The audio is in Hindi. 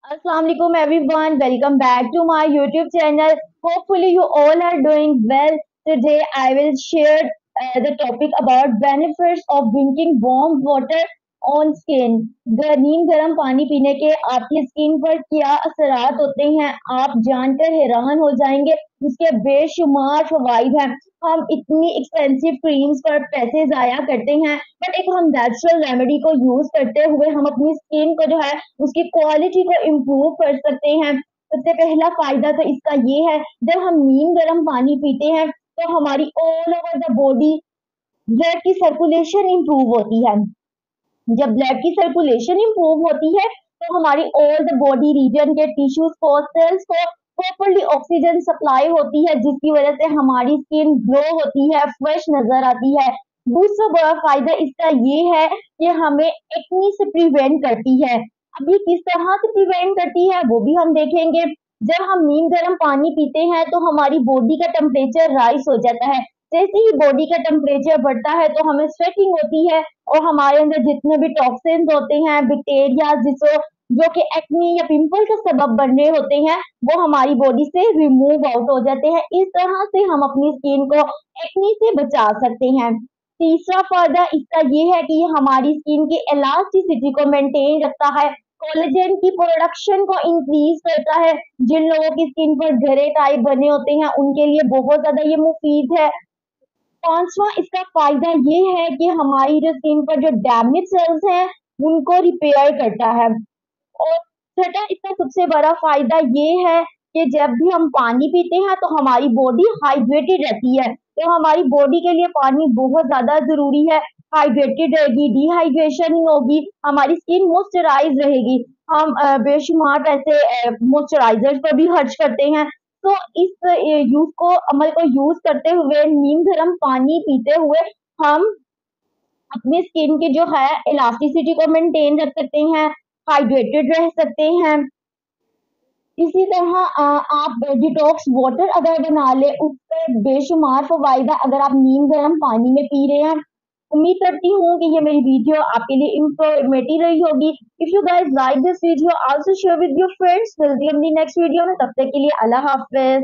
Assalamu alaikum everyone. Welcome back to my YouTube channel. Hopefully you all are doing well. Today I will share the topic about benefits of drinking warm water on skin. नीम गर्म पानी पीने के आपकी स्किन पर क्या असरात होते हैं आप जानकर हैरान हो जाएंगे। इसके बेशुमार फवाइद हैं। हम इतनी एक्सपेंसिव क्रीम्स पर पैसे जाया करते हैं, बट एक हम नेचुरल रेमेडी को यूज करते हुए हम अपनी स्किन को जो है उसकी क्वालिटी को इम्प्रूव कर सकते हैं। सबसे पहला फायदा तो इसका ये है, जब हम नीम गर्म पानी पीते हैं तो हमारी all over the body blood की सर्कुलेशन इम्प्रूव होती है। जब ब्लड की सर्कुलेशन इम्प्रूव होती है तो हमारी ऑल द बॉडी रीजन के टिश्यूज को सेल्स को प्रॉपरली ऑक्सीजन सप्लाई होती है, जिसकी वजह से हमारी स्किन ग्लो होती है, फ्रेश नजर आती है। दूसरा बड़ा फायदा इसका ये है कि हमें एक्नी से प्रिवेंट करती है। अब ये किस तरह से प्रिवेंट करती है वो भी हम देखेंगे। जब हम नीम गर्म पानी पीते हैं तो हमारी बॉडी का टेम्परेचर राइज हो जाता है। जैसे ही बॉडी का टेम्परेचर बढ़ता है तो हमें स्वेटिंग होती है और हमारे अंदर जितने भी टॉक्सिन्स होते हैं, बैक्टीरिया जो कि एक्ने या पिंपल का सबब बन रहे होते हैं, वो हमारी बॉडी से रिमूव आउट हो जाते हैं। इस तरह से हम अपनी स्किन को एक्ने से बचा सकते हैं। तीसरा फायदा इसका ये है कि ये हमारी स्किन की इलास्टिसिटी को मेंटेन रखता है, कोलेजन की प्रोडक्शन को इंक्रीज करता है। जिन लोगों की स्किन पर घरे टाइप बने होते हैं उनके लिए बहुत ज्यादा ये मुफीद है। पांचवा इसका फायदा ये है कि हमारी जो स्किन पर जो डैमेज सेल्स हैं उनको रिपेयर करता है। और छठा इसका सबसे बड़ा फायदा ये है कि जब भी हम पानी पीते हैं तो हमारी बॉडी हाइड्रेटेड रहती है। तो हमारी बॉडी के लिए पानी बहुत ज्यादा जरूरी है। हाइड्रेटेड रहेगी, डिहाइड्रेशन नहीं होगी, हमारी स्किन मॉइस्चराइज रहेगी। हम बेशुमार पैसे मॉइस्चराइजर पर भी खर्च करते हैं। तो इस यूज को अमल को यूज करते हुए नीम गर्म पानी पीते हुए हम अपनी स्किन की जो है इलास्टिसिटी को मेंटेन रख सकते हैं, हाइड्रेटेड रह सकते हैं। इसी तरह आप डिटॉक्स वाटर अगर बना ले उससे बेशुमार फवायदा अगर आप नीम गर्म पानी में पी रहे हैं। उम्मीद करती हूँ कि ये मेरी वीडियो आपके लिए इंफॉर्मेटिव रही होगी। If you guys like this video also share with your friends. मिलती है अपनी नेक्स्ट वीडियो में, तब तक के लिए अल्लाह हाफिज।